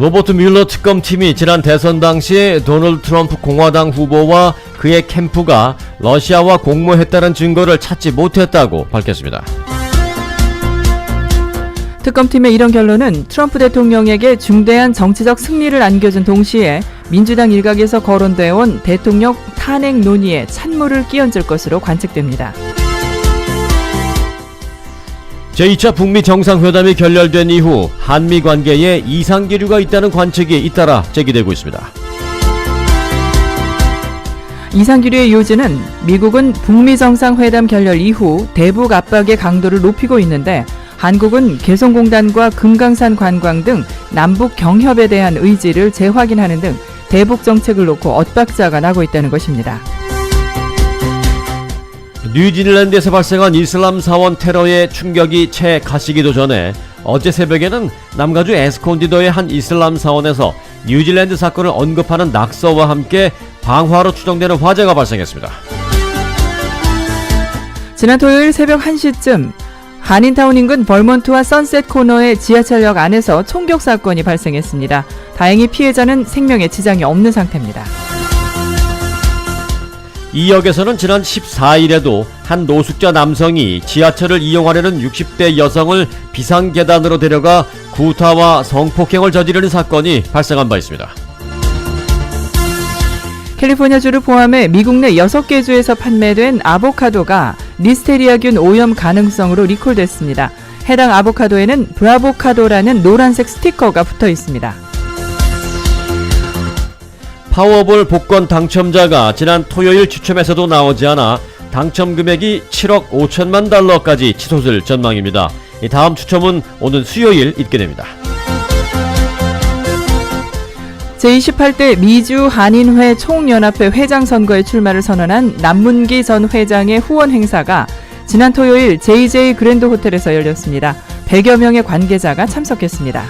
로버트 뮬러 특검팀이 지난 대선 당시 도널드 트럼프 공화당 후보와 그의 캠프가 러시아와 공모했다는 증거를 찾지 못했다고 밝혔습니다. 특검팀의 이런 결론은 트럼프 대통령에게 중대한 정치적 승리를 안겨준 동시에 민주당 일각에서 거론되어 온 대통령 탄핵 논의에 찬물을 끼얹을 것으로 관측됩니다. 제2차 북미 정상회담이 결렬된 이후 한미 관계에 이상 기류가 있다는 관측이 잇따라 제기되고 있습니다. 이상기류의 요지는 미국은 북미 정상회담 결렬 이후 대북 압박의 강도를 높이고 있는데 한국은 개성공단과 금강산 관광 등 남북 경협에 대한 의지를 재확인하는 등 대북 정책을 놓고 엇박자가 나고 있다는 것입니다. 뉴질랜드에서 발생한 이슬람 사원 테러의 충격이 채 가시기도 전에 어제 새벽에는 남가주 에스콘디도의 한 이슬람 사원에서 뉴질랜드 사건을 언급하는 낙서와 함께 방화로 추정되는 화재가 발생했습니다. 지난 토요일 새벽 1시쯤 한인타운 인근 벌몬트와 선셋 코너의 지하철역 안에서 총격 사건이 발생했습니다. 다행히 피해자는 생명에 지장이 없는 상태입니다. 이 역에서는 지난 14일에도 한 노숙자 남성이 지하철을 이용하려는 60대 여성을 비상계단으로 데려가 구타와 성폭행을 저지르는 사건이 발생한 바 있습니다. 캘리포니아주를 포함해 미국 내 6개 주에서 판매된 아보카도가 리스테리아균 오염 가능성으로 리콜됐습니다. 해당 아보카도에는 브라보카도라는 노란색 스티커가 붙어 있습니다. 파워볼 복권 당첨자가 지난 토요일 추첨에서도 나오지 않아 당첨 금액이 7억 5천만 달러까지 치솟을 전망입니다. 다음 추첨은 오는 수요일 있게 됩니다. 제28대 미주 한인회 총연합회 회장 선거에 출마를 선언한 남문기 전 회장의 후원 행사가 지난 토요일 JJ 그랜드 호텔에서 열렸습니다. 100여 명의 관계자가 참석했습니다.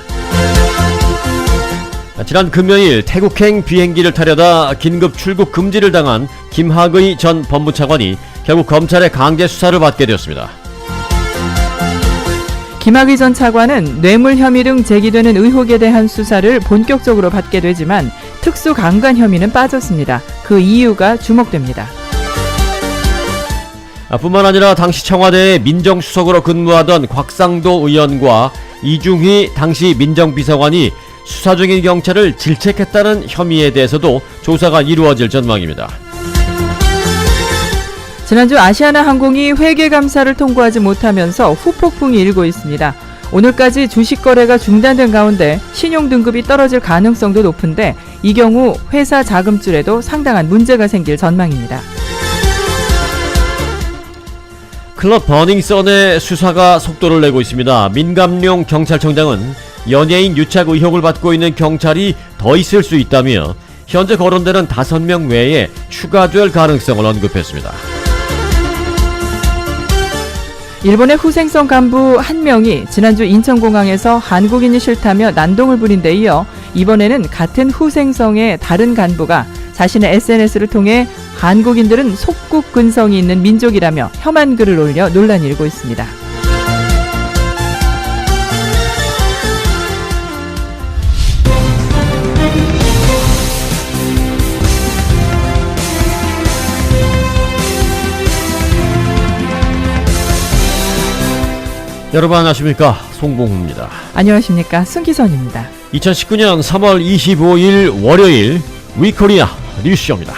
지난 금요일 태국행 비행기를 타려다 긴급 출국 금지를 당한 김학의 전 법무차관이 결국 검찰의 강제 수사를 받게 되었습니다. 김학의 전 차관은 뇌물 혐의 등 제기되는 의혹에 대한 수사를 본격적으로 받게 되지만 특수 강간 혐의는 빠졌습니다. 그 이유가 주목됩니다. 뿐만 아니라 당시 청와대의 민정수석으로 근무하던 곽상도 의원과 이중휘 당시 민정비서관이 수사 중인 경찰을 질책했다는 혐의에 대해서도 조사가 이루어질 전망입니다. 지난주 아시아나 항공이 회계 감사를 통과하지 못하면서 후폭풍이 일고 있습니다. 오늘까지 주식 거래가 중단된 가운데 신용 등급이 떨어질 가능성도 높은데 이 경우 회사 자금줄에도 상당한 문제가 생길 전망입니다. 클럽 버닝썬의 수사가 속도를 내고 있습니다. 민감룡 경찰청장은 연예인 유착 의혹을 받고 있는 경찰이 더 있을 수 있다며 현재 거론되는 5명 외에 추가될 가능성을 언급했습니다. 일본의 후생성 간부 한 명이 지난주 인천공항에서 한국인이 싫다며 난동을 부린 데 이어 이번에는 같은 후생성의 다른 간부가 자신의 SNS를 통해 한국인들은 속국 근성이 있는 민족이라며 혐한 글을 올려 논란이 일고 있습니다. 여러분 안녕하십니까, 송봉훈입니다. 안녕하십니까, 승기선입니다. 2019년 3월 25일 월요일 위코리아 뉴스쇼입니다.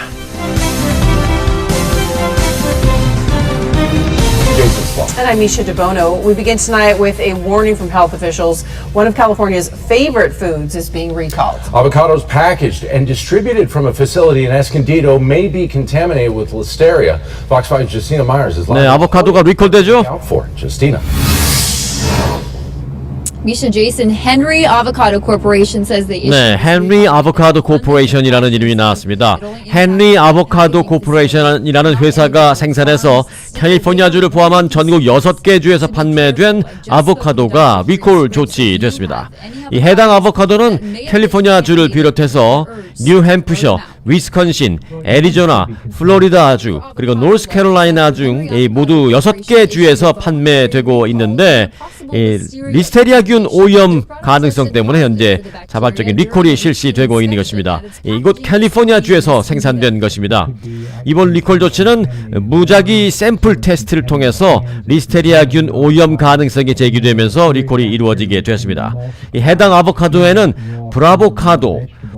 And I'm Misha DeBono. We begin tonight with a warning from health officials. One of California's favorite foods is being recalled. Avocados packaged and distributed from a facility in Escondido may be contaminated with listeria. Fox 5's Justina Myers is live. 네, 아보카도가 리콜되죠? Out for Justina. Misha, Jason, Henry Avocado Corporation says the issue. 네, 헨리 아보카도 코퍼레이션이라는 이름이 나왔습니다. 헨리 아보카도 코퍼레이션이라는 회사가 생산해서 캘리포니아주를 포함한 전국 6개 주에서 판매된 아보카도가 리콜 조치됐습니다. 이 해당 아보카도는 캘리포니아주를 비롯해서 뉴햄프셔, 위스콘신, 애리조나, 플로리다주, 그리고 노스캐롤라이나 중 모두 6개 주에서 판매되고 있는데 리스테리아균 오염 가능성 때문에 현재 자발적인 리콜이 실시되고 있는 것입니다. 이곳 캘리포니아 주에서 생산된 것입니다. 이번 리콜 조치는 무작위 샘플 테스트를 통해서 리스테리아균 오염 가능성이 제기되면서 리콜이 이루어지게 되었습니다. 이 해당 아보카도에는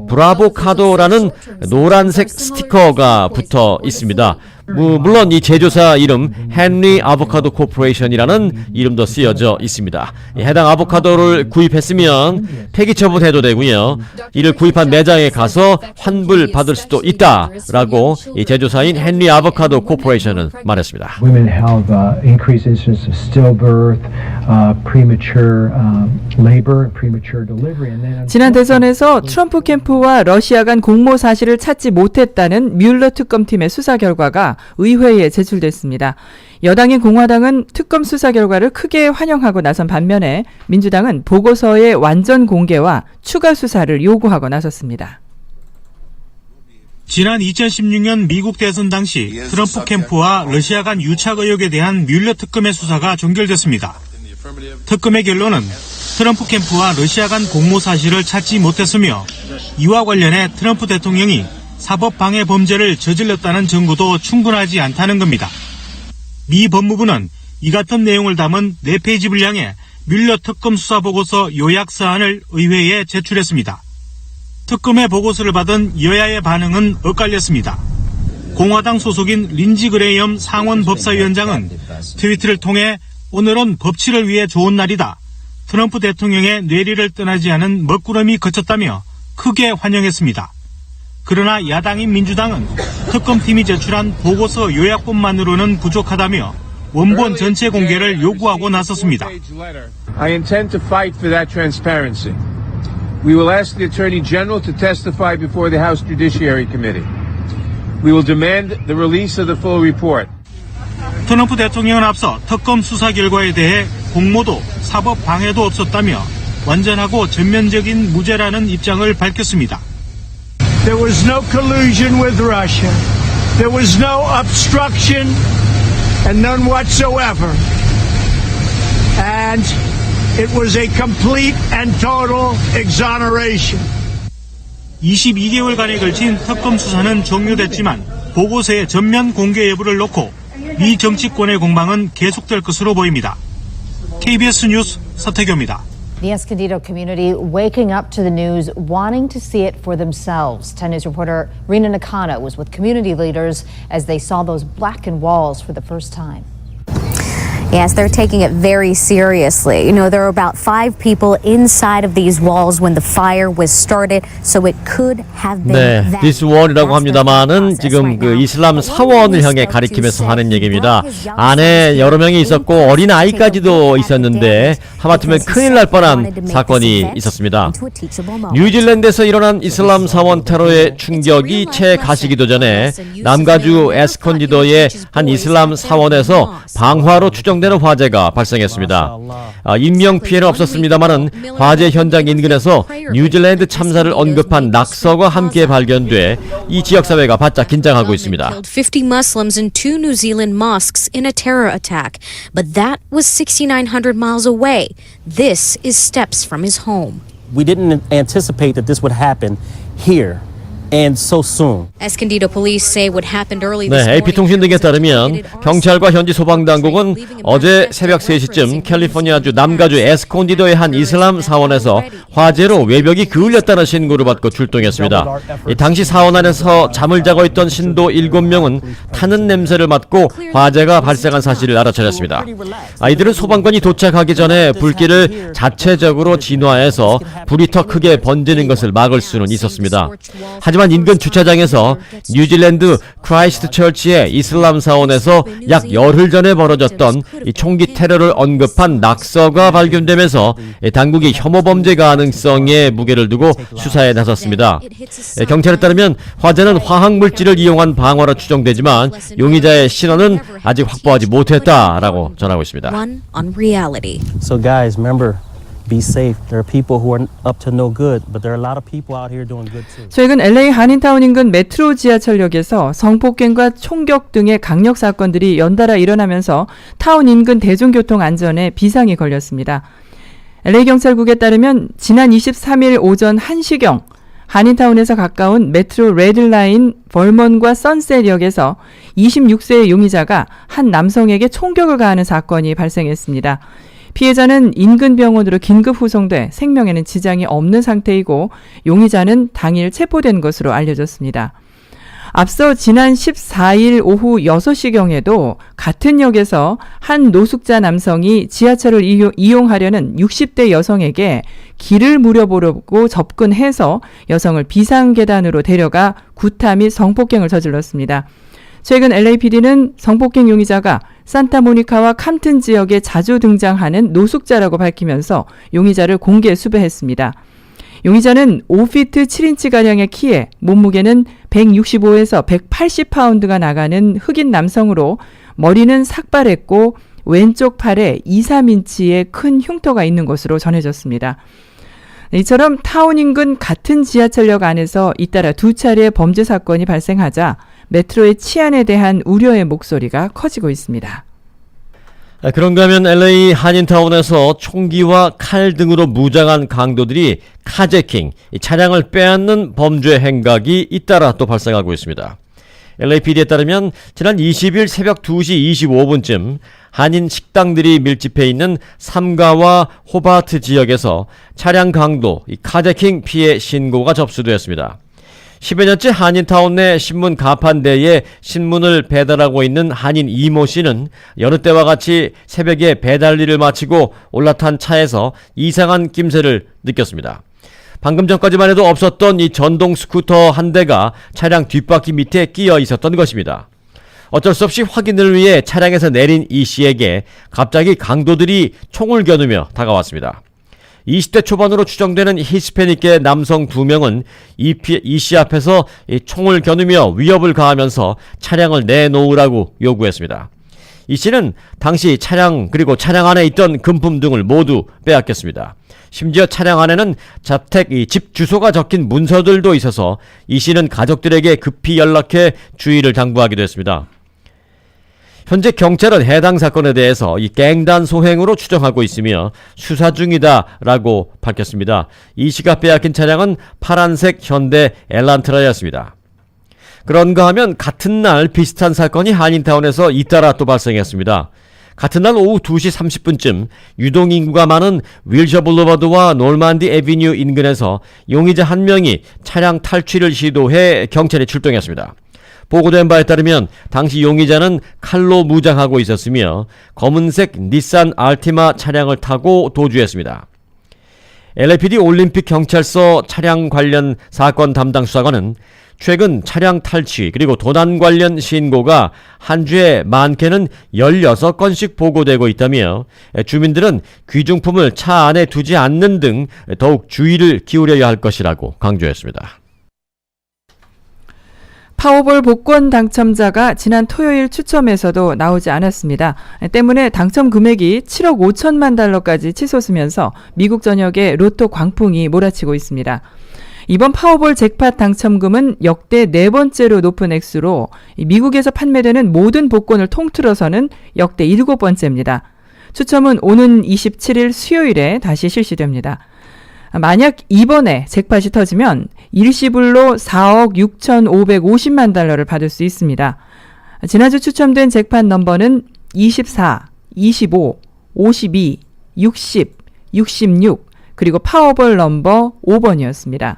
브라보카도라는 노란색 스티커가 붙어 있습니다. 물론 이 제조사 이름 헨리 아보카도 코퍼레이션이라는 이름도 쓰여져 있습니다. 해당 아보카도를 구입했으면 폐기 처분해도 되고요. 이를 구입한 매장에 가서 환불 받을 수도 있다라고 이 제조사인 헨리 아보카도 코퍼레이션은 말했습니다. Women have increased incidence of stillbirth, premature labor, premature delivery, and then 지난 대선에서 트럼프 캠프와 러시아 간 공모 사실을 찾지 못했다는 뮬러 특검팀의 수사 결과가 의회에 제출됐습니다. 여당인 공화당은 특검 수사 결과를 크게 환영하고 나선 반면에 민주당은 보고서의 완전 공개와 추가 수사를 요구하고 나섰습니다. 지난 2016년 미국 대선 당시 트럼프 캠프와 러시아 간 유착 의혹에 대한 뮬러 특검의 수사가 종결됐습니다. 특검의 결론은 트럼프 캠프와 러시아 간 공모 사실을 찾지 못했으며 이와 관련해 트럼프 대통령이 사법 방해 범죄를 저질렀다는 증거도 충분하지 않다는 겁니다. 미 법무부는 이 같은 내용을 담은 4페이지 분량의 뮬러 특검 수사 보고서 요약 사안을 의회에 제출했습니다. 특검의 보고서를 받은 여야의 반응은 엇갈렸습니다. 공화당 소속인 린지 그레이엄 상원 법사위원장은 트위터를 통해 오늘은 법치를 위해 좋은 날이다. 트럼프 대통령의 뇌리를 떠나지 않은 먹구름이 그쳤다며 크게 환영했습니다. 그러나 야당인 민주당은 특검팀이 제출한 보고서 요약본만으로는 부족하다며 원본 전체 공개를 요구하고 나섰습니다. I intend to fight for that transparency. We will ask the Attorney General to testify before the House Judiciary Committee. We will demand the release of the full report. 트럼프 대통령은 앞서 특검 수사 결과에 대해 공모도 사법 방해도 없었다며 완전하고 전면적인 무죄라는 입장을 밝혔습니다. There was no collusion with Russia. There was no obstruction and none whatsoever. And it was a complete and total exoneration. 22개월간에 걸친 특검 수사는 종료됐지만 보고서의 전면 공개 여부를 놓고 미 정치권의 공방은 계속될 것으로 보입니다. KBS 뉴스 서태교입니다. The Escondido community waking up to the news, wanting to see it for themselves. 10 News reporter Rina Nakano was with community leaders as they saw those blackened walls for the first time. Yes, they're taking it very seriously. You know, there were about 5 people inside of these walls when the fire was started, so it could have been that. this wall이라고 합니다만은 지금 그 이슬람 사원을 향해 가리키면서 하는 얘기입니다. 안에 여러 명이 있었고 어린 아이까지도 있었는데 하마터면 큰일 날 뻔한 사건이 있었습니다. 뉴질랜드에서 일어난 이슬람 사원 테러의 충격이 채 가시기도 전에 남가주 에스콘디도의 한 이슬람 사원에서 방화로 추정되는 화재가 발생했습니다. 인명 피해는 없었습니다만은 화재 현장 인근에서 뉴질랜드 참사를 언급한 낙서가 함께 발견돼 이 지역 사회가 바짝 긴장하고 있습니다. 50 Muslims in 2 New Zealand mosques in a terror attack, but that was 6,900 miles away. This is steps from his home. We didn't anticipate that this would happen here. And so soon. Escondido police say what happened early this morning. AP통신 등에 따르면 경찰과 현지 소방당국은 어제 새벽 3시쯤 캘리포니아주 남가주 에스콘디도의 한 이슬람 사원에서 화재로 외벽이 그을렸다는 신고를 받고 출동했습니다. 당시 사원 안에서 잠을 자고 있던 신도 7명은 타는 냄새를 맡고 화재가 발생한 사실을 알아차렸습니다. 이들은 소방관이 도착하기 전에 불길을 자체적으로 진화해서 불이 더 크게 번지는 것을 막을 수는 있었습니다. 하지만 인근 주차장에서 뉴질랜드 크라이스트 처치의 이슬람 사원에서 약 열흘 전에 벌어졌던 이 총기 테러를 언급한 낙서가 발견되면서 당국이 혐오 범죄 가능성에 무게를 두고 수사에 나섰습니다. 경찰에 따르면 화재는 화학 물질을 이용한 방화로 추정되지만 용의자의 신원은 아직 확보하지 못했다라고 전하고 있습니다. One on reality. So guys, remember be safe. There are people who are up to no good, but there are a lot of people out here doing good too. 최근 LA 한인타운 인근 메트로 지하철역에서 성폭행과 총격 등의 강력 사건들이 연달아 일어나면서 타운 인근 대중교통 안전에 비상이 걸렸습니다. LA 경찰국에 따르면 지난 23일 오전 1시경 한인타운에서 가까운 메트로 레드라인 벌먼과 선셋역에서 26세의 용의자가 한 남성에게 총격을 가하는 사건이 발생했습니다. 피해자는 인근 병원으로 긴급 후송돼 생명에는 지장이 없는 상태이고 용의자는 당일 체포된 것으로 알려졌습니다. 앞서 지난 14일 오후 6시경에도 같은 역에서 한 노숙자 남성이 지하철을 이용하려는 60대 여성에게 길을 물어보려고 접근해서 여성을 비상계단으로 데려가 구타 및 성폭행을 저질렀습니다. 최근 LAPD는 성폭행 용의자가 산타모니카와 캄튼 지역에 자주 등장하는 노숙자라고 밝히면서 용의자를 공개 수배했습니다. 용의자는 5피트 7인치가량의 키에 몸무게는 165에서 180파운드가 나가는 흑인 남성으로 머리는 삭발했고 왼쪽 팔에 2, 3인치의 큰 흉터가 있는 것으로 전해졌습니다. 이처럼 타운 인근 같은 지하철역 안에서 잇따라 두 차례의 범죄 사건이 발생하자 메트로의 치안에 대한 우려의 목소리가 커지고 있습니다. 그런가 하면 LA 한인타운에서 총기와 칼 등으로 무장한 강도들이 카제킹, 차량을 빼앗는 범죄 행각이 잇따라 또 발생하고 있습니다. LAPD에 따르면 지난 20일 새벽 2시 25분쯤 한인 식당들이 밀집해 있는 삼가와 호바트 지역에서 차량 강도, 카제킹 피해 신고가 접수되었습니다. 10여 년째 한인타운 내 신문 가판대에 신문을 배달하고 있는 한인 이모 씨는 여느 때와 같이 새벽에 배달 일을 마치고 올라탄 차에서 이상한 낌새를 느꼈습니다. 방금 전까지만 해도 없었던 이 전동 스쿠터 한 대가 차량 뒷바퀴 밑에 끼어 있었던 것입니다. 어쩔 수 없이 확인을 위해 차량에서 내린 이 씨에게 갑자기 강도들이 총을 겨누며 다가왔습니다. 20대 초반으로 추정되는 히스패닉계 남성 2명은 이 씨 앞에서 총을 겨누며 위협을 가하면서 차량을 내놓으라고 요구했습니다. 이 씨는 당시 차량 그리고 차량 안에 있던 금품 등을 모두 빼앗겼습니다. 심지어 차량 안에는 집 주소가 적힌 문서들도 있어서 이 씨는 가족들에게 급히 연락해 주의를 당부하기도 했습니다. 현재 경찰은 해당 사건에 대해서 이 갱단 소행으로 추정하고 있으며 수사 중이다라고 밝혔습니다. 이 씨가 빼앗긴 차량은 파란색 현대 엘란트라였습니다. 그런가 하면 같은 날 비슷한 사건이 한인타운에서 잇따라 또 발생했습니다. 같은 날 오후 2시 30분쯤 유동인구가 많은 윌셔 블루버드와 놀만디 애비뉴 인근에서 용의자 한 명이 차량 탈취를 시도해 경찰이 출동했습니다. 보고된 바에 따르면 당시 용의자는 칼로 무장하고 있었으며 검은색 닛산 알티마 차량을 타고 도주했습니다. LAPD 올림픽 경찰서 차량 관련 사건 담당 수사관은 최근 차량 탈취 그리고 도난 관련 신고가 한 주에 많게는 16건씩 보고되고 있다며 주민들은 귀중품을 차 안에 두지 않는 등 더욱 주의를 기울여야 할 것이라고 강조했습니다. 파워볼 복권 당첨자가 지난 토요일 추첨에서도 나오지 않았습니다. 때문에 당첨 금액이 7억 5천만 달러까지 치솟으면서 미국 전역에 로또 광풍이 몰아치고 있습니다. 이번 파워볼 잭팟 당첨금은 역대 4번째로 높은 액수로 미국에서 판매되는 모든 복권을 통틀어서는 역대 7번째입니다. 추첨은 오는 27일 수요일에 다시 실시됩니다. 만약 이번에 잭팟이 터지면 일시불로 4억 6,550만 달러를 받을 수 있습니다. 지난주 추첨된 잭팟 넘버는 24, 25, 52, 60, 66 그리고 파워볼 넘버 5번이었습니다.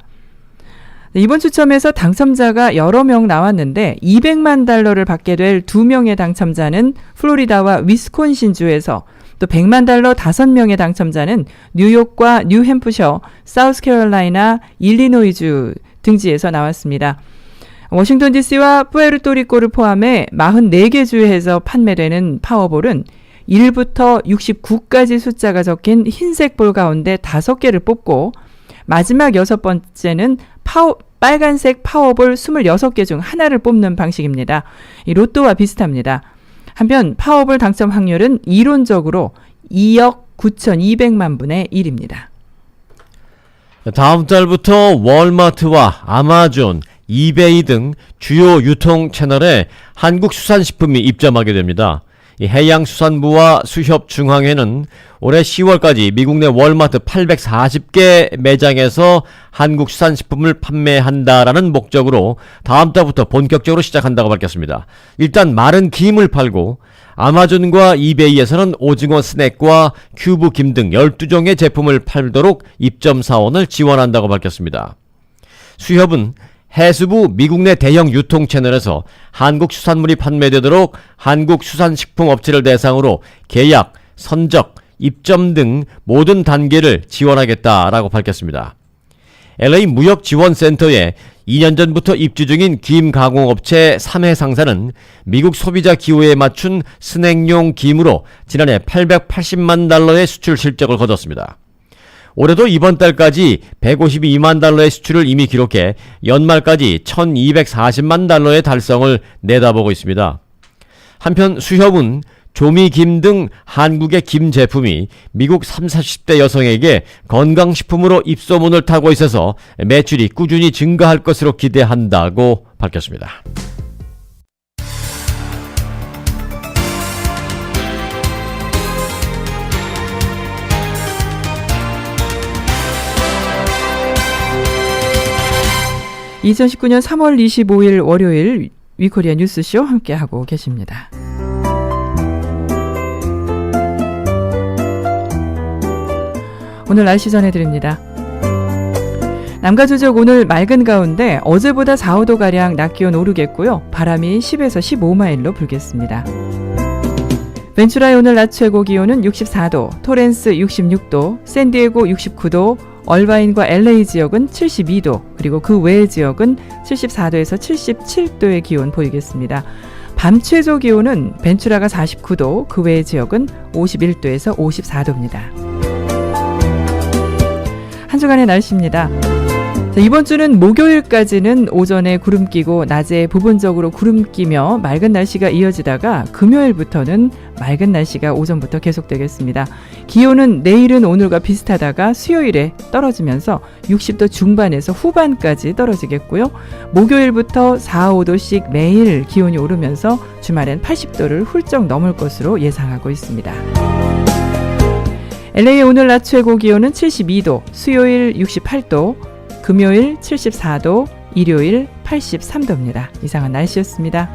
이번 추첨에서 당첨자가 여러 명 나왔는데 200만 달러를 받게 될 2명의 당첨자는 플로리다와 위스콘신주에서 또 100만 달러 5명의 당첨자는 뉴욕과 뉴햄프셔, 사우스캐롤라이나, 일리노이주 등지에서 나왔습니다. 워싱턴 DC와 푸에르토리코를 포함해 44개 주에서 판매되는 파워볼은 1부터 69까지 숫자가 적힌 흰색 볼 가운데 5개를 뽑고 마지막 6번째는 빨간색 파워볼 26개 중 하나를 뽑는 방식입니다. 이 로또와 비슷합니다. 한편 파워볼 당첨 확률은 이론적으로 2억 9,200만 분의 1입니다. 다음 달부터 월마트와 아마존, 이베이 등 주요 유통 채널에 한국 수산식품이 입점하게 됩니다. 이 해양수산부와 수협중앙회는 올해 10월까지 미국 내 월마트 840개 매장에서 한국 수산식품을 판매한다라는 목적으로 다음 달부터 본격적으로 시작한다고 밝혔습니다. 일단 마른 김을 팔고 아마존과 이베이에서는 오징어 스낵과 큐브 김 등 12종의 제품을 팔도록 입점 사원을 지원한다고 밝혔습니다. 수협은 해수부 미국 내 대형 유통 채널에서 한국 수산물이 판매되도록 한국 수산식품 업체를 대상으로 계약, 선적, 입점 등 모든 단계를 지원하겠다라고 밝혔습니다. LA 무역지원센터에 2년 전부터 입주 중인 김 가공업체 3회 상사는 미국 소비자 기호에 맞춘 스낵용 김으로 지난해 880만 달러의 수출 실적을 거뒀습니다. 올해도 이번 달까지 152만 달러의 수출을 이미 기록해 연말까지 1240만 달러의 달성을 내다보고 있습니다. 한편 수협은 조미김 등 한국의 김 제품이 미국 30, 40대 여성에게 건강식품으로 입소문을 타고 있어서 매출이 꾸준히 증가할 것으로 기대한다고 밝혔습니다. (2019년 3월 25일) 월요일 위코리아 뉴스쇼 함께하고 계십니다. 오늘 날씨 전해드립니다. 남가주적 오늘 맑은 가운데 어제보다 4, 5도가량 낮 기온 오르겠고요. 바람이 10에서 15마일로 불겠습니다. 벤츄라의 오늘 낮 최고 기온은 64도, 토렌스 66도, 샌디에고 69도, 얼바인과 LA 지역은 72도, 그리고 그 외의 지역은 74도에서 77도의 기온 보이겠습니다. 밤 최저 기온은 벤츄라가 49도, 그 외의 지역은 51도에서 54도입니다. 한 주간의 날씨입니다. 자, 이번 주는 목요일까지는 오전에 구름 끼고 낮에 부분적으로 구름 끼며 맑은 날씨가 이어지다가 금요일부터는 맑은 날씨가 오전부터 계속되겠습니다. 기온은 내일은 오늘과 비슷하다가 수요일에 떨어지면서 60도 중반에서 후반까지 떨어지겠고요. 목요일부터 4, 5도씩 매일 기온이 오르면서 주말엔 80도를 훌쩍 넘을 것으로 예상하고 있습니다. LA 오늘 낮 최고 기온은 72도, 수요일 68도, 금요일 74도, 일요일 83도입니다. 이상한 날씨였습니다.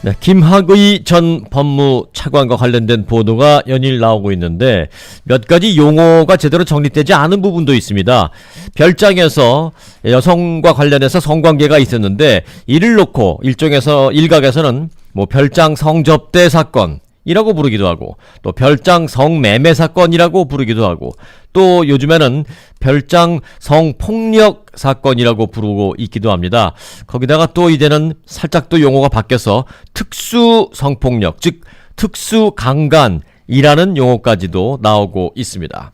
네, 김학의 전 법무차관과 관련된 보도가 연일 나오고 있는데 몇 가지 용어가 제대로 정립되지 않은 부분도 있습니다. 별장에서 여성과 관련해서 성관계가 있었는데 이를 놓고 일각에서는 뭐 별장 성접대 사건 이라고 부르기도 하고 또 별장 성매매 사건이라고 부르기도 하고 또 요즘에는 별장 성폭력 사건이라고 부르고 있기도 합니다. 거기다가 또 이제는 살짝 또 용어가 바뀌어서 특수 성폭력, 즉 특수 강간이라는 용어까지도 나오고 있습니다.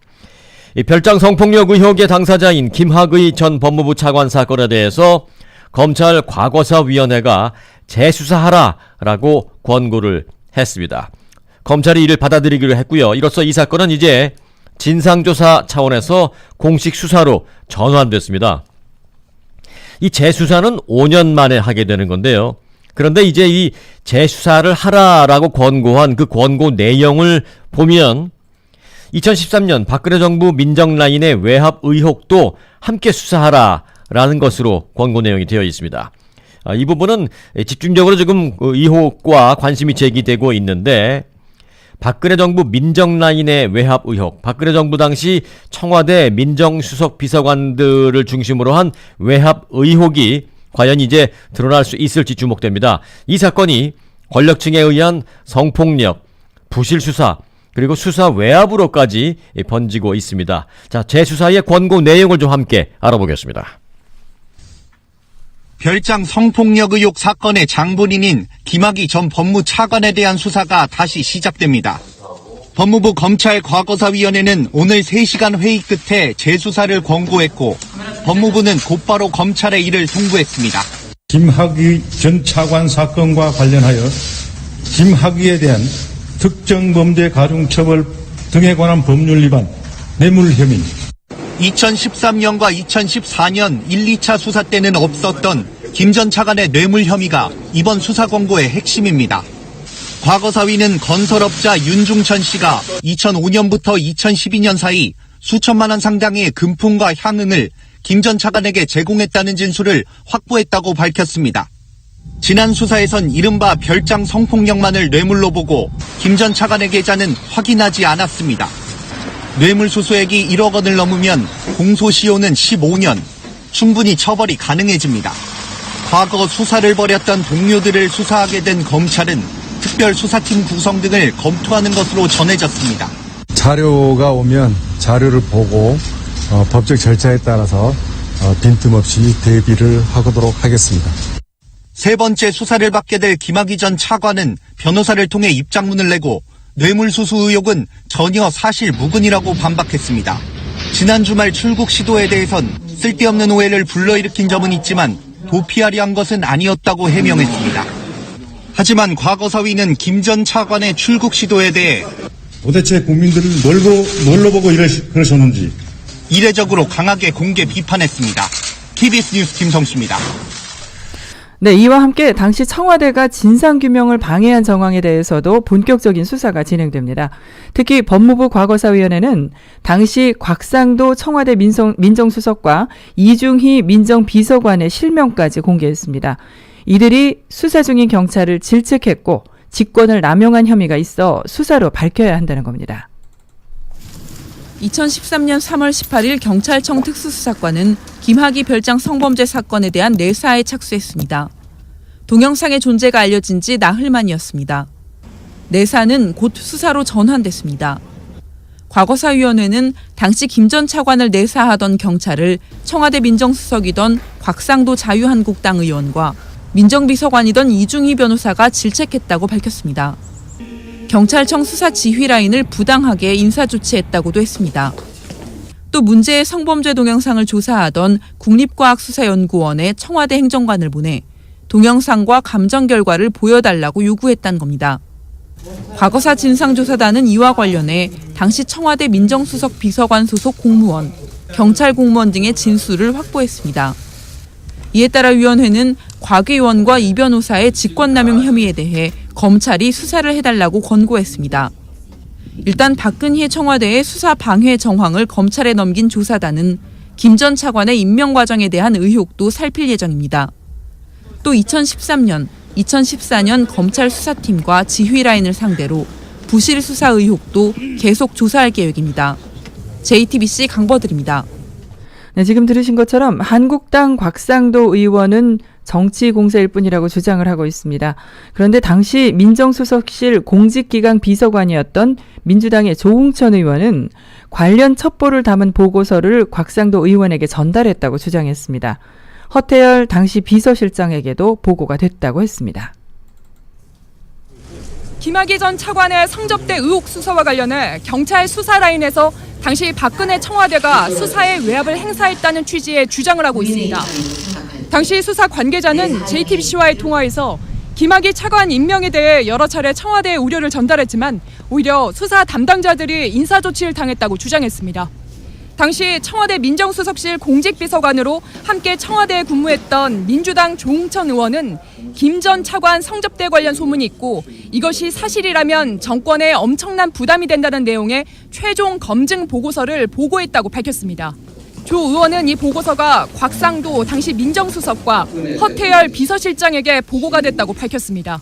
이 별장 성폭력 의혹의 당사자인 김학의 전 법무부 차관 사건에 대해서 검찰 과거사위원회가 재수사하라라고 권고를 했습니다. 검찰이 이를 받아들이기로 했고요. 이로써 이 사건은 이제 진상조사 차원에서 공식 수사로 전환됐습니다. 이 재수사는 5년 만에 하게 되는 건데요. 그런데 이제 이 재수사를 하라라고 권고한 그 권고 내용을 보면 2013년 박근혜 정부 민정라인의 외압 의혹도 함께 수사하라라는 것으로 권고 내용이 되어 있습니다. 이 부분은 집중적으로 지금 의혹과 관심이 제기되고 있는데 박근혜 정부 민정라인의 외압 의혹, 박근혜 정부 당시 청와대 민정수석 비서관들을 중심으로 한 외압 의혹이 과연 이제 드러날 수 있을지 주목됩니다. 이 사건이 권력층에 의한 성폭력, 부실수사, 그리고 수사 외압으로까지 번지고 있습니다. 자, 재수사의 권고 내용을 좀 함께 알아보겠습니다. 별장 성폭력 의혹 사건의 장본인인 김학의 전 법무차관에 대한 수사가 다시 시작됩니다. 법무부 검찰과거사위원회는 오늘 3시간 회의 끝에 재수사를 권고했고 법무부는 곧바로 검찰에 이를 송부했습니다. 김학의 전 차관 사건과 관련하여 김학의에 대한 특정 범죄 가중처벌 등에 관한 법률 위반, 뇌물 혐의. 2013년과 2014년 1, 2차 수사 때는 없었던 김 전 차관의 뇌물 혐의가 이번 수사 권고의 핵심입니다. 과거사위는 건설업자 윤중천 씨가 2005년부터 2012년 사이 수천만 원 상당의 금품과 향응을 김 전 차관에게 제공했다는 진술을 확보했다고 밝혔습니다. 지난 수사에선 이른바 별장 성폭력만을 뇌물로 보고 김 전 차관의 계좌는 확인하지 않았습니다. 뇌물수 수액이 1억 원을 넘으면 공소시효는 15년, 충분히 처벌이 가능해집니다. 과거 수사를 벌였던 동료들을 수사하게 된 검찰은 특별수사팀 구성 등을 검토하는 것으로 전해졌습니다. 자료가 오면 자료를 보고 법적 절차에 따라서 빈틈없이 대비를 하도록 하겠습니다. 세 번째 수사를 받게 될 김학의 전 차관은 변호사를 통해 입장문을 내고 뇌물수수 의혹은 전혀 사실 무근이라고 반박했습니다. 지난 주말 출국 시도에 대해선 쓸데없는 오해를 불러일으킨 점은 있지만 도피하려 한 것은 아니었다고 해명했습니다. 하지만 과거사위는 김 전 차관의 출국 시도에 대해 도대체 국민들을 뭘로 보고 그러셨는지 이례적으로 강하게 공개 비판했습니다. KBS 뉴스 김성수입니다. 네, 이와 함께 당시 청와대가 진상규명을 방해한 정황에 대해서도 본격적인 수사가 진행됩니다. 특히 법무부 과거사위원회는 당시 곽상도 청와대 민정수석과 이중희 민정비서관의 실명까지 공개했습니다. 이들이 수사 중인 경찰을 질책했고 직권을 남용한 혐의가 있어 수사로 밝혀야 한다는 겁니다. 2013년 3월 18일 경찰청 특수수사관은 김학의 별장 성범죄 사건에 대한 내사에 착수했습니다. 동영상의 존재가 알려진 지 나흘 만이었습니다. 내사는 곧 수사로 전환됐습니다. 과거사위원회는 당시 김 전 차관을 내사하던 경찰을 청와대 민정수석이던 곽상도 자유한국당 의원과 민정비서관이던 이중희 변호사가 질책했다고 밝혔습니다. 경찰청 수사 지휘 라인을 부당하게 인사조치했다고도 했습니다. 또 문제의 성범죄 동영상을 조사하던 국립과학수사연구원에 청와대 행정관을 보내 동영상과 감정 결과를 보여달라고 요구했다는 겁니다. 과거사 진상조사단은 이와 관련해 당시 청와대 민정수석 비서관 소속 공무원, 경찰 공무원 등의 진술을 확보했습니다. 이에 따라 위원회는 곽 의원과 이 변호사의 직권남용 혐의에 대해 검찰이 수사를 해달라고 권고했습니다. 일단 박근혜 청와대의 수사 방해 정황을 검찰에 넘긴 조사단은 김 전 차관의 임명 과정에 대한 의혹도 살필 예정입니다. 또 2013년, 2014년 검찰 수사팀과 지휘 라인을 상대로 부실 수사 의혹도 계속 조사할 계획입니다. JTBC 강버들입니다. 네, 지금 들으신 것처럼 한국당 곽상도 의원은 정치 공세일 뿐이라고 주장을 하고 있습니다. 그런데 당시 민정수석실 공직기강 비서관이었던 민주당의 조홍천 의원은 관련 첩보를 담은 보고서를 곽상도 의원에게 전달했다고 주장했습니다. 허태열 당시 비서실장에게도 보고가 됐다고 했습니다. 김학의 전 차관의 성접대 의혹 수사와 관련해 경찰 수사 라인에서 당시 박근혜 청와대가 수사에 외압을 행사했다는 취지의 주장을 하고 있습니다. 당시 수사 관계자는 JTBC와의 통화에서 김학의 차관 임명에 대해 여러 차례 청와대에 우려를 전달했지만 오히려 수사 담당자들이 인사조치를 당했다고 주장했습니다. 당시 청와대 민정수석실 공직비서관으로 함께 청와대에 근무했던 민주당 조홍천 의원은 김 전 차관 성접대 관련 소문이 있고 이것이 사실이라면 정권에 엄청난 부담이 된다는 내용의 최종 검증 보고서를 보고했다고 밝혔습니다. 조 의원은 이 보고서가 곽상도 당시 민정수석과 허태열 비서실장에게 보고가 됐다고 밝혔습니다.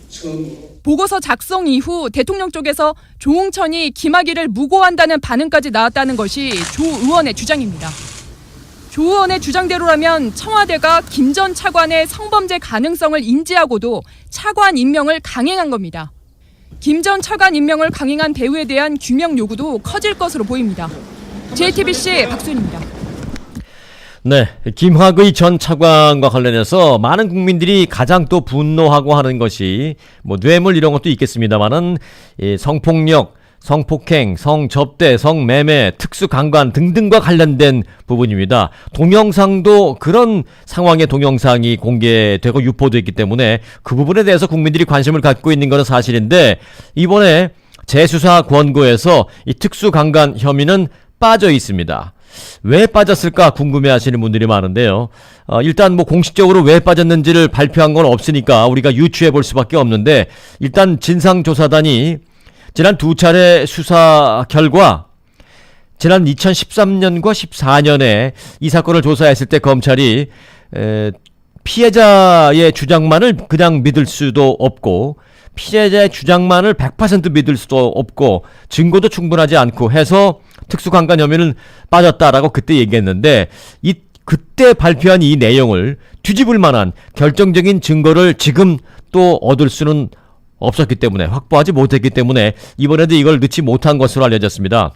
보고서 작성 이후 대통령 쪽에서 조홍천이 김학의를 무고한다는 반응까지 나왔다는 것이 조 의원의 주장입니다. 조 의원의 주장대로라면 청와대가 김 전 차관의 성범죄 가능성을 인지하고도 차관 임명을 강행한 겁니다. 김 전 차관 임명을 강행한 배우에 대한 규명 요구도 커질 것으로 보입니다. JTBC 박수현입니다. 네, 김학의 전 차관과 관련해서 많은 국민들이 가장 또 분노하고 하는 것이 뇌물 이런 것도 있겠습니다만은 성폭력, 성폭행, 성접대, 성매매, 특수강간 등등과 관련된 부분입니다. 동영상도 그런 상황의 동영상이 공개되고 유포됐기 때문에 그 부분에 대해서 국민들이 관심을 갖고 있는 것은 사실인데, 이번에 재수사 권고에서 이 특수강간 혐의는 빠져 있습니다. 왜 빠졌을까 궁금해하시는 분들이 많은데요. 일단 뭐 공식적으로 왜 빠졌는지를 발표한 건 없으니까 우리가 유추해 볼 수밖에 없는데, 일단 진상조사단이 지난 두 차례 수사 결과 지난 2013년과 14년에 이 사건을 조사했을 때 검찰이 피해자의 주장만을 그냥 믿을 수도 없고, 피해자의 주장만을 100% 믿을 수도 없고, 증거도 충분하지 않고 해서 특수강간 혐의는 빠졌다라고 그때 얘기했는데, 그때 발표한 이 내용을 뒤집을 만한 결정적인 증거를 지금 또 얻을 수는 없었기 때문에, 확보하지 못했기 때문에 이번에도 이걸 넣지 못한 것으로 알려졌습니다.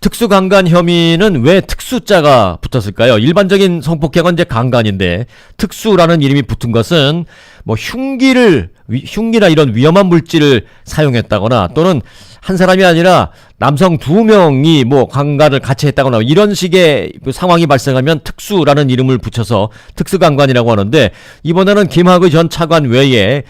특수강간 혐의는 왜 특수자가 붙었을까요? 일반적인 성폭행은 이제 강간인데, 특수라는 이름이 붙은 것은 뭐 흉기나 이런 위험한 물질을 사용했다거나, 또는 한 사람이 아니라 남성 2명이 뭐 강간을 같이 했다거나 이런 식의 상황이 발생하면 특수라는 이름을 붙여서 특수강간이라고 하는데, 이번에는 김학의 전 차관 외에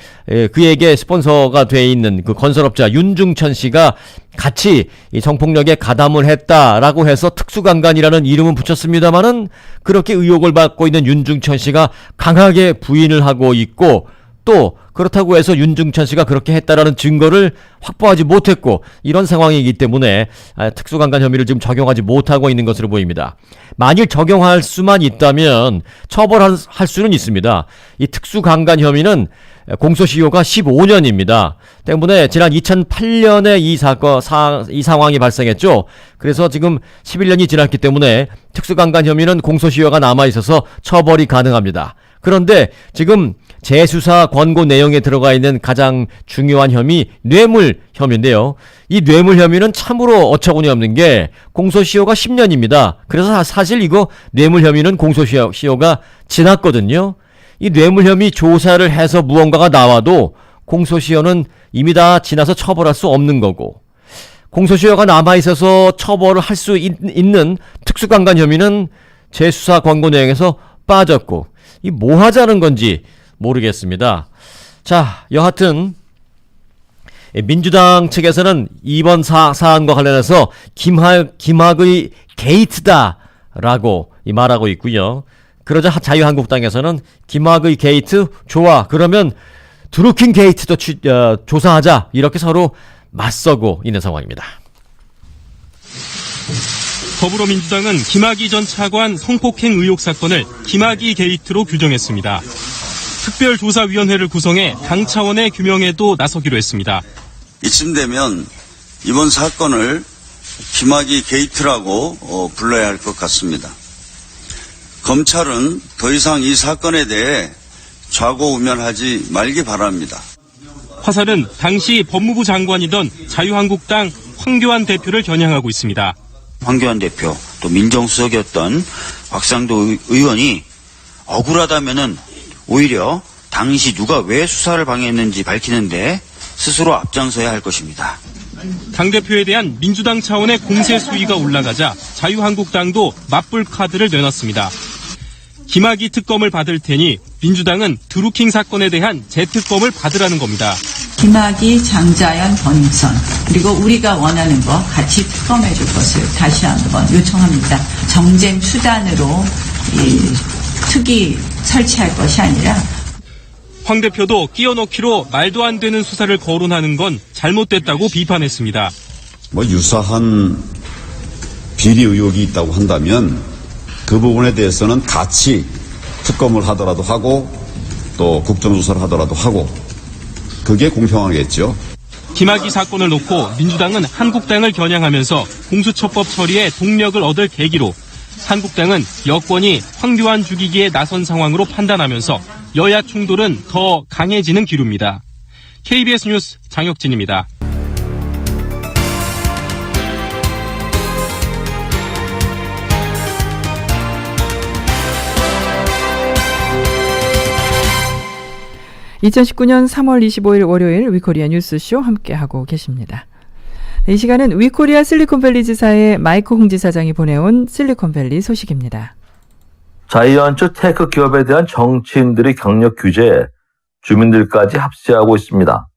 그에게 스폰서가 돼 있는 그 건설업자 윤중천 씨가 같이 이 성폭력에 가담을 했다라고 해서 특수강간이라는 이름은 붙였습니다만은, 그렇게 의혹을 받고 있는 윤중천 씨가 강하게 부인을 하고 있고, 또 그렇다고 해서 윤중천 씨가 그렇게 했다라는 증거를 확보하지 못했고, 이런 상황이기 때문에 특수강간 혐의를 지금 적용하지 못하고 있는 것으로 보입니다. 만일 적용할 수만 있다면 처벌할 수는 있습니다. 이 특수강간 혐의는 공소시효가 15년입니다. 때문에 지난 2008년에 이 상황이 발생했죠. 그래서 지금 11년이 지났기 때문에 특수강간 혐의는 공소시효가 남아있어서 처벌이 가능합니다. 그런데 지금 재수사 권고 내용에 들어가 있는 가장 중요한 혐의, 뇌물 혐의인데요. 이 뇌물 혐의는 참으로 어처구니 없는 게 공소시효가 10년입니다. 그래서 사실 이거 뇌물 혐의는 공소시효가 지났거든요. 이 뇌물 혐의 조사를 해서 무언가가 나와도 공소시효는 이미 다 지나서 처벌할 수 없는 거고, 공소시효가 남아있어서 처벌을 할 수 있는 특수강간 혐의는 재수사 권고 내용에서 빠졌고, 이 뭐 하자는 건지 모르겠습니다. 자, 여하튼 민주당 측에서는 이번 사안과 관련해서 김학의 게이트다라고 말하고 있고요. 그러자 자유한국당에서는 김학의 게이트 좋아, 그러면 드루킹 게이트도 조사하자, 이렇게 서로 맞서고 있는 상황입니다. 더불어민주당은 김학의 전 차관 성폭행 의혹 사건을 김학의 게이트로 규정했습니다. 특별조사위원회를 구성해 당 차원의 규명에도 나서기로 했습니다. 이쯤 되면 이번 사건을 김학의 게이트라고 불러야 할 것 같습니다. 검찰은 더 이상 이 사건에 대해 좌고우면하지 말기 바랍니다. 화살은 당시 법무부 장관이던 자유한국당 황교안 대표를 겨냥하고 있습니다. 황교안 대표, 또 민정수석이었던 곽상도 의원이 억울하다면은 오히려 당시 누가 왜 수사를 방해했는지 밝히는데 스스로 앞장서야 할 것입니다. 당대표에 대한 민주당 차원의 공세 수위가 올라가자 자유한국당도 맞불 카드를 내놨습니다. 김학의 특검을 받을 테니 민주당은 드루킹 사건에 대한 재특검을 받으라는 겁니다. 김학의, 장자연, 버닝썬, 그리고 우리가 원하는 거 같이 특검해 줄 것을 다시 한번 요청합니다. 정쟁 수단으로 특위 설치할 것이 아니라. 황 대표도 끼워넣기로 말도 안 되는 수사를 거론하는 건 잘못됐다고 비판했습니다. 유사한 비리 의혹이 있다고 한다면 그 부분에 대해서는 같이 특검을 하더라도 하고 또 국정조사를 하더라도 하고, 그게 공평하겠죠. 김학의 사건을 놓고 민주당은 한국당을 겨냥하면서 공수처법 처리에 동력을 얻을 계기로 한국당은 여권이 황교안 죽이기에 나선 상황으로 판단하면서 여야 충돌은 더 강해지는 기류입니다. KBS 뉴스 장혁진입니다. (2019년 3월 25일) 월요일 위코리아 뉴스쇼 함께하고 계십니다. 이 시간은 위코리아 실리콘밸리 지사의 마이크 홍 지사장이 보내온 실리콘밸리 소식입니다. 자이언츠 테크 기업에 대한 정치인들의 경력 규제에 주민들까지 합세하고 있습니다.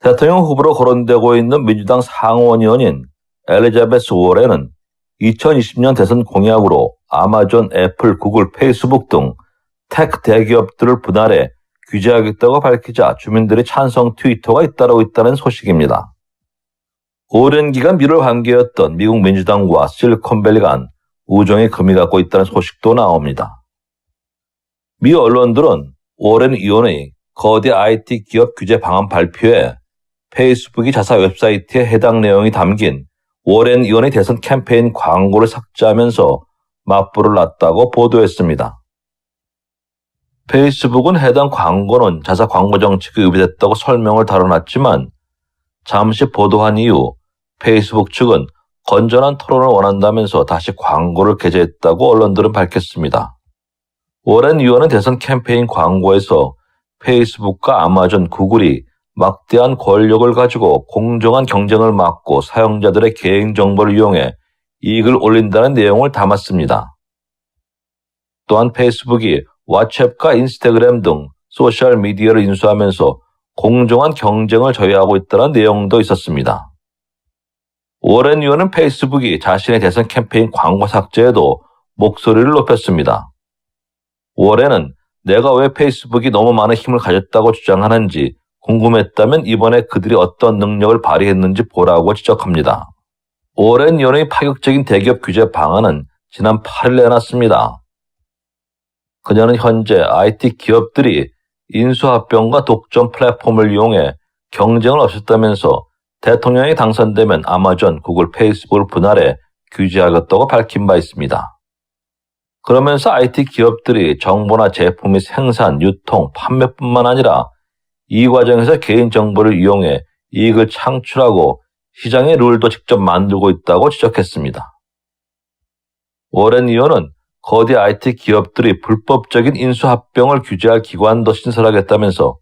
대통령 후보로 거론되고 있는 민주당 상원 의원인 엘리자베스 워렌은 2020년 대선 공약으로 아마존, 애플, 구글, 페이스북 등 테크 대기업들을 분할해 규제하겠다고 밝히자 주민들의 찬성 트위터가 잇따르고 있다는 소식입니다. 오랜 기간 미룰 관계였던 미국 민주당과 실리콘밸리 간 우정의 금이 갖고 있다는 소식도 나옵니다. 미 언론들은 워렌 의원의 거대 IT 기업 규제 방안 발표에 페이스북이 자사 웹사이트에 해당 내용이 담긴 워렌 의원의 대선 캠페인 광고를 삭제하면서 맞불을 놨다고 보도했습니다. 페이스북은 해당 광고는 자사 광고 정책에 위배됐다고 설명을 달아놨지만 잠시 보도한 이후 페이스북 측은 건전한 토론을 원한다면서 다시 광고를 게재했다고 언론들은 밝혔습니다. 워렌 의원은 대선 캠페인 광고에서 페이스북과 아마존, 구글이 막대한 권력을 가지고 공정한 경쟁을 막고 사용자들의 개인정보를 이용해 이익을 올린다는 내용을 담았습니다. 또한 페이스북이 왓츠앱과 인스타그램 등 소셜미디어를 인수하면서 공정한 경쟁을 저해하고 있다는 내용도 있었습니다. 워렌 의원은 페이스북이 자신의 대선 캠페인 광고 삭제에도 목소리를 높였습니다. 워렌은 내가 왜 페이스북이 너무 많은 힘을 가졌다고 주장하는지 궁금했다면 이번에 그들이 어떤 능력을 발휘했는지 보라고 지적합니다. 워렌 의원의 파격적인 대기업 규제 방안은 지난 8일 내놨습니다. 그녀는 현재 IT 기업들이 인수합병과 독점 플랫폼을 이용해 경쟁을 없앴다면서 대통령이 당선되면 아마존, 구글, 페이스북을 분할해 규제하겠다고 밝힌 바 있습니다. 그러면서 IT 기업들이 정보나 제품의 생산, 유통, 판매뿐만 아니라 이 과정에서 개인정보를 이용해 이익을 창출하고 시장의 룰도 직접 만들고 있다고 지적했습니다. 워렌 의원은 거대 IT 기업들이 불법적인 인수합병을 규제할 기관도 신설하겠다면서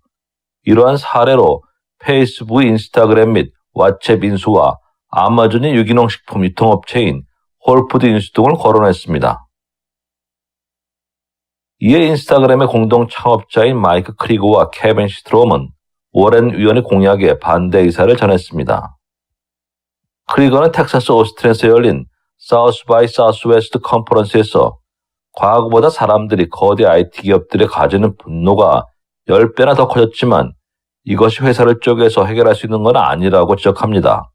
이러한 사례로 페이스북, 인스타그램 및 왓츠앱 인수와 아마존의 유기농 식품 유통업체인 홀푸드 인수 등을 거론했습니다. 이에 인스타그램의 공동 창업자인 마이크 크리그와 케빈 시트롬은 워렌 의원의 공약에 반대 의사를 전했습니다. 크리거는 텍사스 오스틴에서 열린 사우스 바이 사우스웨스트 컨퍼런스에서 과거보다 사람들이 거대 IT 기업들에 가지는 분노가 10배나 더 커졌지만 이것이 회사를 쪼개서 해결할 수 있는 건 아니라고 지적합니다.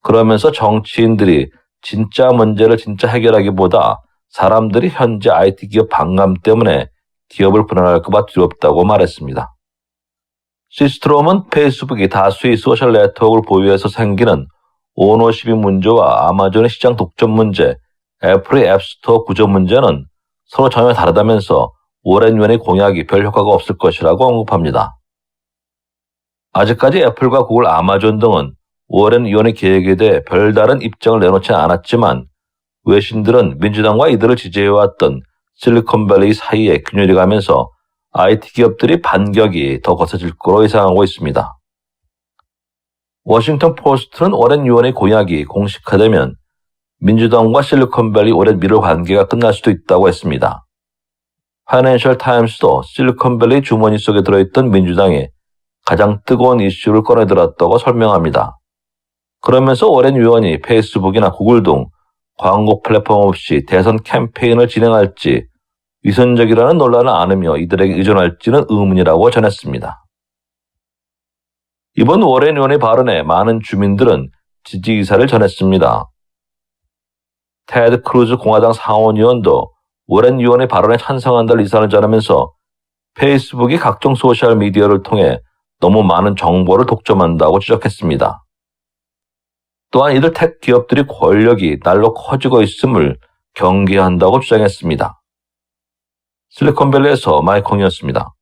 그러면서 정치인들이 진짜 문제를 진짜 해결하기보다 사람들이 현재 IT 기업 반감 때문에 기업을 분할할까 봐 두렵다고 말했습니다. 시스트롬은 페이스북이 다수의 소셜 네트워크를 보유해서 생기는 오너십의 문제와 아마존의 시장 독점 문제, 애플의 앱스토어 구조 문제는 서로 전혀 다르다면서 워렌 의원의 공약이 별 효과가 없을 것이라고 언급합니다. 아직까지 애플과 구글, 아마존 등은 워렌 의원의 계획에 대해 별다른 입장을 내놓지 않았지만 외신들은 민주당과 이들을 지지해왔던 실리콘밸리 사이에 균열이 가면서 IT 기업들이 반격이 더 거세질 거로 예상하고 있습니다. 워싱턴 포스트는 워렌 의원의 공약이 공식화되면 민주당과 실리콘밸리 오랜 미래 관계가 끝날 수도 있다고 했습니다. 파이낸셜 타임스도 실리콘밸리 주머니 속에 들어있던 민주당의 가장 뜨거운 이슈를 꺼내들었다고 설명합니다. 그러면서 워렌 의원이 페이스북이나 구글 등 광고 플랫폼 없이 대선 캠페인을 진행할지 위선적이라는 논란을 안으며 이들에게 의존할지는 의문이라고 전했습니다. 이번 워렌 의원의 발언에 많은 주민들은 지지 의사를 전했습니다. 테드 크루즈 공화당 상원의원도 워렌 의원의 발언에 찬성한다는 의사를 전하면서 페이스북이 각종 소셜미디어를 통해 너무 많은 정보를 독점한다고 지적했습니다. 또한 이들 텍 기업들이 권력이 날로 커지고 있음을 경계해야 한다고 주장했습니다. 실리콘밸리에서 마이크 홍이었습니다.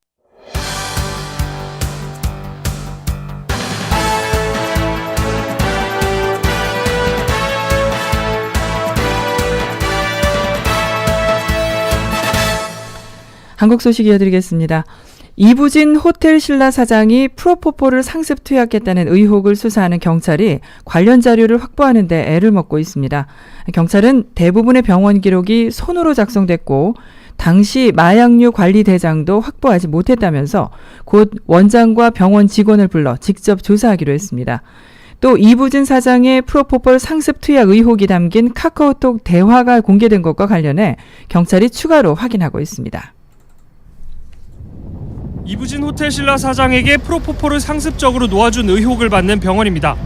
한국 소식 이어드리겠습니다. 이부진 호텔 신라 사장이 프로포폴을 상습 투약했다는 의혹을 수사하는 경찰이 관련 자료를 확보하는 데 애를 먹고 있습니다. 경찰은 대부분의 병원 기록이 손으로 작성됐고 당시 마약류 관리 대장도 확보하지 못했다면서 곧 원장과 병원 직원을 불러 직접 조사하기로 했습니다. 또 이부진 사장의 프로포폴 상습 투약 의혹이 담긴 카카오톡 대화가 공개된 것과 관련해 경찰이 추가로 확인하고 있습니다. 이부진 호텔 신라 사장에게 프로포폴을 상습적으로 놓아준 의혹을 받는 병원입니다.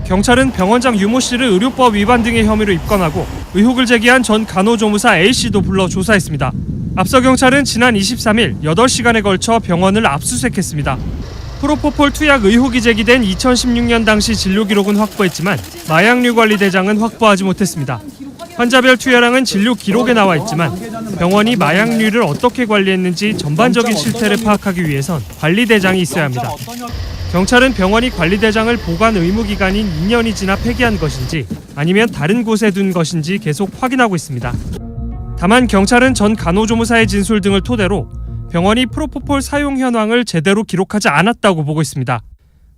경찰은 병원장 유모 씨를 의료법 위반 등의 혐의로 입건하고 의혹을 제기한 전 간호조무사 A씨도 불러 조사했습니다. 앞서 경찰은 지난 23일 8시간에 걸쳐 병원을 압수수색했습니다. 프로포폴 투약 의혹이 제기된 2016년 당시 진료 기록은 확보했지만 마약류 관리 대장은 확보하지 못했습니다. 환자별 투여량은 진료 기록에 나와 있지만 병원이 마약류를 어떻게 관리했는지 전반적인 실태를 파악하기 위해선 관리 대장이 있어야 합니다. 경찰은 병원이 관리 대장을 보관 의무 기간인 2년이 지나 폐기한 것인지 아니면 다른 곳에 둔 것인지 계속 확인하고 있습니다. 다만 경찰은 전 간호조무사의 진술 등을 토대로 병원이 프로포폴 사용 현황을 제대로 기록하지 않았다고 보고 있습니다.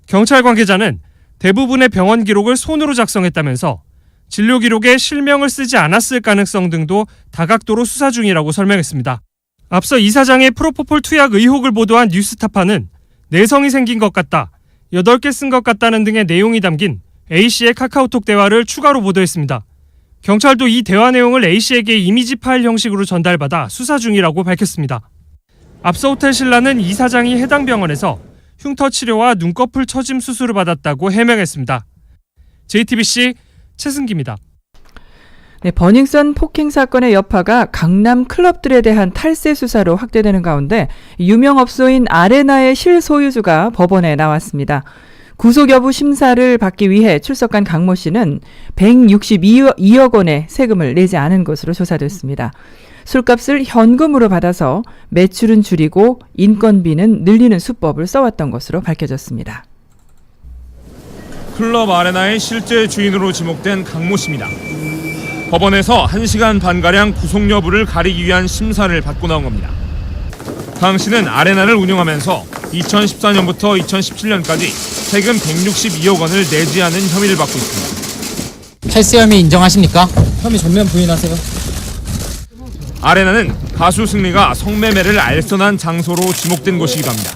경찰 관계자는 대부분의 병원 기록을 손으로 작성했다면서 진료 기록에 실명을 쓰지 않았을 가능성 등도 다각도로 수사 중이라고 설명했습니다. 앞서 이 사장의 프로포폴 투약 의혹을 보도한 뉴스타파는 내성이 생긴 것 같다, 8개 쓴 것 같다는 등의 내용이 담긴 A씨의 카카오톡 대화를 추가로 보도했습니다. 경찰도 이 대화 내용을 A씨에게 이미지 파일 형식으로 전달받아 수사 중이라고 밝혔습니다. 앞서 호텔 신라는 이 사장이 해당 병원에서 흉터 치료와 눈꺼풀 처짐 수술을 받았다고 해명했습니다. JTBC 최승기입니다. 네, 버닝썬 폭행 사건의 여파가 강남 클럽들에 대한 탈세 수사로 확대되는 가운데 유명 업소인 아레나의 실소유주가 법원에 나왔습니다. 구속 여부 심사를 받기 위해 출석한 강모 씨는 162억 원의 세금을 내지 않은 것으로 조사됐습니다. 술값을 현금으로 받아서 매출은 줄이고 인건비는 늘리는 수법을 써왔던 것으로 밝혀졌습니다. 클럽 아레나의 실제 주인으로 지목된 강모 씨입니다. 법원에서 1시간 반가량 구속 여부를 가리기 위한 심사를 받고 나온 겁니다. 강 씨는 아레나를 운영하면서 2014년부터 2017년까지 세금 162억 원을 내지 않은 혐의를 받고 있습니다. 탈세 혐의 인정하십니까? 혐의 전면 부인하세요. 아레나는 가수 승리가 성매매를 알선한 장소로 지목된 곳이기도 합니다.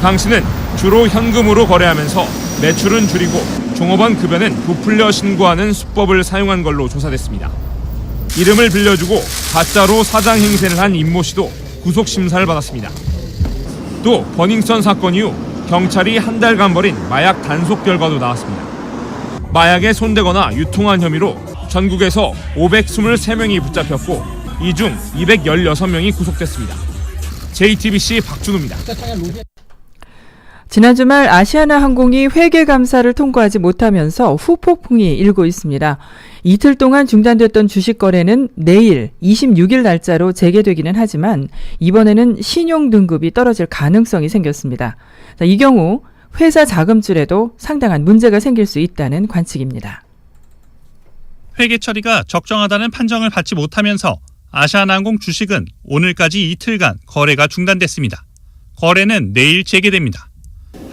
강 씨는 주로 현금으로 거래하면서 매출은 줄이고 종업원 급여는 부풀려 신고하는 수법을 사용한 걸로 조사됐습니다. 이름을 빌려주고 가짜로 사장 행세를 한 임모 씨도 구속 심사를 받았습니다. 또 버닝썬 사건 이후 경찰이 한 달간 벌인 마약 단속 결과도 나왔습니다. 마약에 손대거나 유통한 혐의로 전국에서 523명이 붙잡혔고 이 중 216명이 구속됐습니다. JTBC 박준호입니다. 지난 주말 아시아나 항공이 회계 감사를 통과하지 못하면서 후폭풍이 일고 있습니다. 이틀 동안 중단됐던 주식 거래는 내일 26일 날짜로 재개되기는 하지만 이번에는 신용 등급이 떨어질 가능성이 생겼습니다. 이 경우 회사 자금줄에도 상당한 문제가 생길 수 있다는 관측입니다. 회계 처리가 적정하다는 판정을 받지 못하면서 아시아나항공 주식은 오늘까지 이틀간 거래가 중단됐습니다. 거래는 내일 재개됩니다.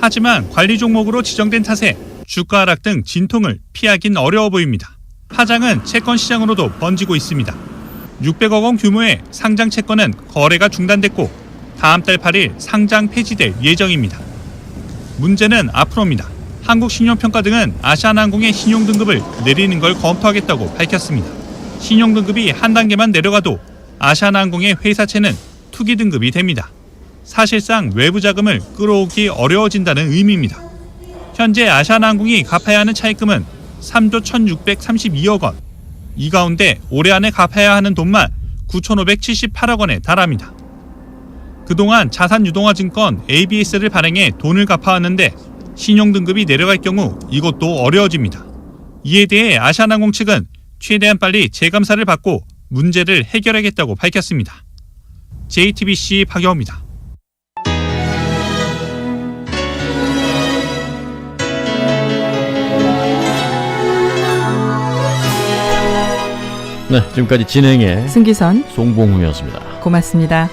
하지만 관리 종목으로 지정된 탓에 주가 하락 등 진통을 피하긴 어려워 보입니다. 파장은 채권 시장으로도 번지고 있습니다. 600억 원 규모의 상장 채권은 거래가 중단됐고 다음 달 8일 상장 폐지될 예정입니다. 문제는 앞으로입니다. 한국신용평가 등은 아시아나항공의 신용등급을 내리는 걸 검토하겠다고 밝혔습니다. 신용등급이 한 단계만 내려가도 아시아나항공의 회사채는 투기등급이 됩니다. 사실상 외부 자금을 끌어오기 어려워진다는 의미입니다. 현재 아시아나항공이 갚아야 하는 차입금은 3조 1,632억 원. 이 가운데 올해 안에 갚아야 하는 돈만 9,578억 원에 달합니다. 그동안 자산유동화증권 ABS를 발행해 돈을 갚아왔는데 신용등급이 내려갈 경우 이것도 어려워집니다. 이에 대해 아시아나항공 측은 최대한 빨리 재감사를 받고 문제를 해결하겠다고 밝혔습니다. JTBC 박여우입니다. 네, 지금까지 진행의 승기선, 송봉훈이었습니다. 고맙습니다.